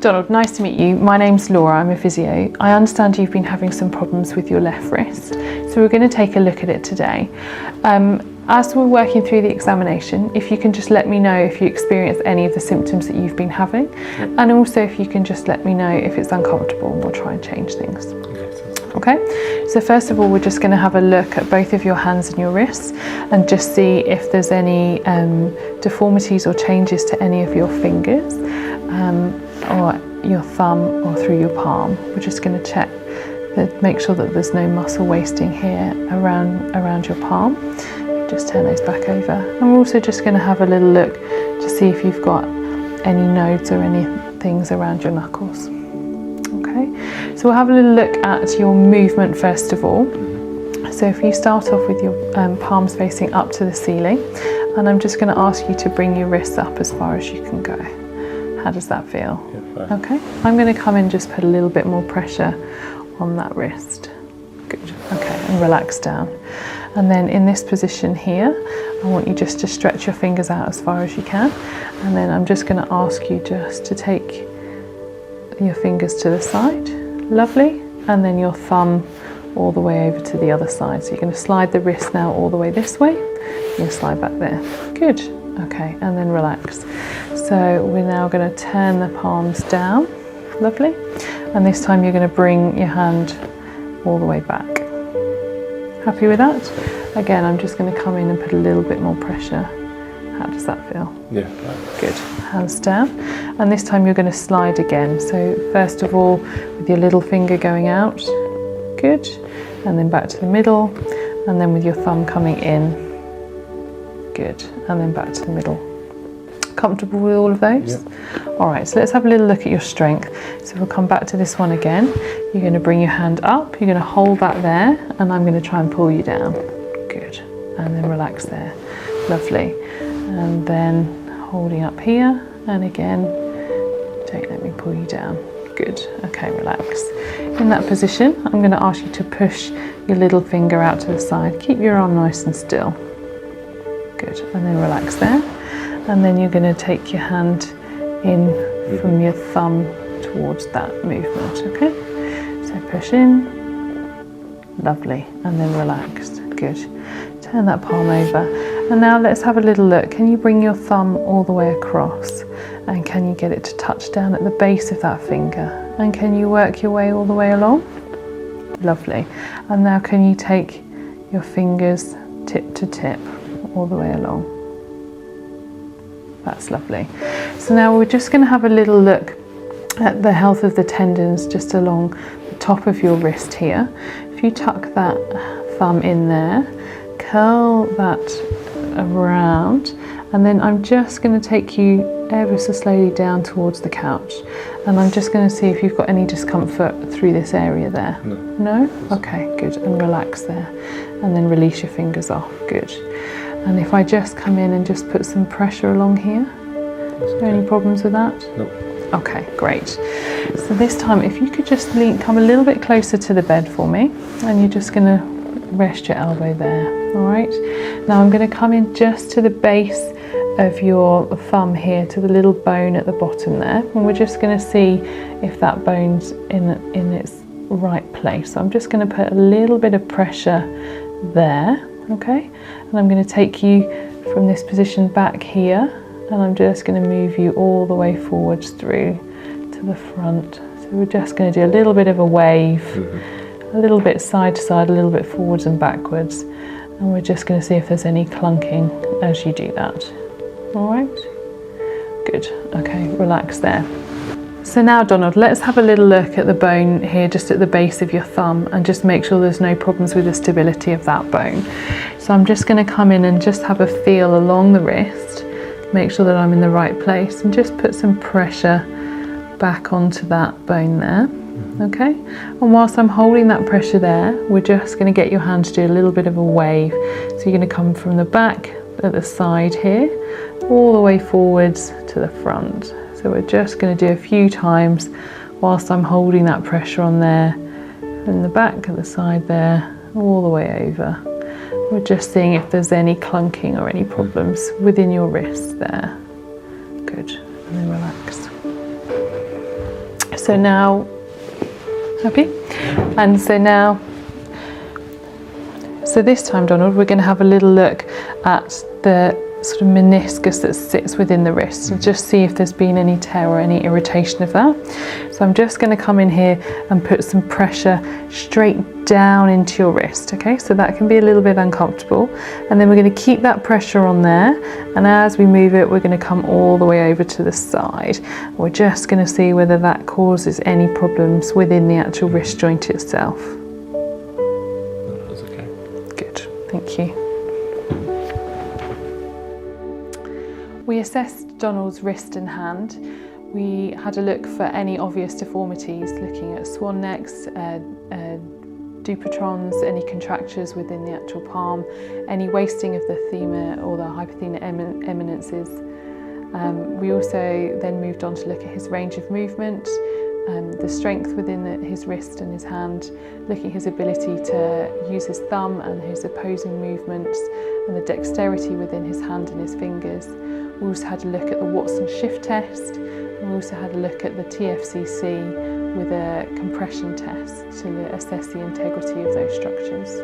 Donald, nice to meet you. My name's Laura, I'm a physio. I understand you've been having some problems with your left wrist, so we're going to take a look at it today. As we're working through the examination, if you can just let me know if you experience any of the symptoms that you've been having, and also if you can just let me know if it's uncomfortable, and we'll try and change things. Okay, so first of all, we're just going to have a look at both of your hands and your wrists and just see if there's any deformities or changes to any of your fingers or your thumb or through your palm. We're just going to check make sure that there's no muscle wasting here around your palm. Just turn those back over, and we're also just going to have a little look to see if you've got any nodes or any things around your knuckles. Okay, so we'll have a little look at your movement first of all. So if you start off with your palms facing up to the ceiling, and I'm just going to ask you to bring your wrists up as far as you can go. How does that feel? Yeah, fine. Okay, I'm going to come in and just put a little bit more pressure on that wrist. Good. Okay, and relax down. And then in this position here, I want you just to stretch your fingers out as far as you can. And then I'm just going to ask you just to take your fingers to the side. Lovely. And then your thumb all the way over to the other side. So you're going to slide the wrist now all the way this way. You're going to slide back there. Good. Okay, and then relax. So we're now going to turn the palms down. Lovely. And this time you're going to bring your hand all the way back. Happy with that? Again, I'm just going to come in and put a little bit more pressure. How does that feel? Yeah. Good. Hands down. And this time you're going to slide again. So first of all, with your little finger going out. Good. And then back to the middle. And then with your thumb coming in. Good. And then back to the middle. Comfortable with all of those? Yep. All right, so let's have a little look at your strength. So we'll come back to this one again. You're going to bring your hand up, you're going to hold that there, and I'm going to try and pull you down. Good. And then relax there. Lovely. And then holding up here, and again, don't let me pull you down. Good. Okay, relax. In that position, I'm going to ask you to push your little finger out to the side. Keep your arm nice and still. Good. And then relax there. And then you're going to take your hand in from your thumb towards that movement, okay? So push in, lovely, and then relax, good. Turn that palm over, and now let's have a little look. Can you bring your thumb all the way across? And can you get it to touch down at the base of that finger? And can you work your way all the way along? Lovely. And now can you take your fingers tip to tip all the way along? That's lovely. So now we're just going to have a little look at the health of the tendons just along the top of your wrist here. If you tuck that thumb in there, curl that around, and then I'm just going to take you ever so slowly down towards the couch, and I'm just going to see if you've got any discomfort through this area there. No? Okay, good. And relax there, and then release your fingers off. Good. And if I just come in and just put some pressure along here, is there any problems with that? Nope. Okay, great. So this time, if you could just come a little bit closer to the bed for me, and you're just going to rest your elbow there, all right? Now I'm going to come in just to the base of your thumb here, to the little bone at the bottom there, and we're just going to see if that bone's in its right place. So I'm just going to put a little bit of pressure there. Okay, and I'm going to take you from this position back here, and I'm just going to move you all the way forwards through to the front. So we're just going to do a little bit of a wave, a little bit side to side, a little bit forwards and backwards, and we're just going to see if there's any clunking as you do that. All right, good. Okay, relax there. So now, Donald, let's have a little look at the bone here, just at the base of your thumb, and just make sure there's no problems with the stability of that bone. So I'm just going to come in and just have a feel along the wrist, make sure that I'm in the right place, and just put some pressure back onto that bone there. Okay? And whilst I'm holding that pressure there, we're just going to get your hand to do a little bit of a wave. So you're going to come from the back at the side here, all the way forwards to the front. So we're just going to do a few times whilst I'm holding that pressure on there, from the back at the side there, all the way over. We're just seeing if there's any clunking or any problems within your wrist there. Good. And then relax. So now, happy? And so now, so this time, Donald, we're going to have a little look at the sort of meniscus that sits within the wrist and just see if there's been any tear or any irritation of that. So I'm just going to come in here and put some pressure straight down into your wrist, okay? So that can be a little bit uncomfortable, and then we're going to keep that pressure on there, and as we move it, we're going to come all the way over to the side. We're just going to see whether that causes any problems within the actual wrist joint itself. That's okay. Good, thank you. We assessed Donald's wrist and hand. We had a look for any obvious deformities, looking at swan necks, dupotrons, any contractures within the actual palm, any wasting of the femur or the hypothenar eminences. We also then moved on to look at his range of movement, the strength within his wrist and his hand, looking at his ability to use his thumb and his opposing movements, and the dexterity within his hand and his fingers. We also had a look at the Watson shift test, and we also had a look at the TFCC with a compression test to assess the integrity of those structures.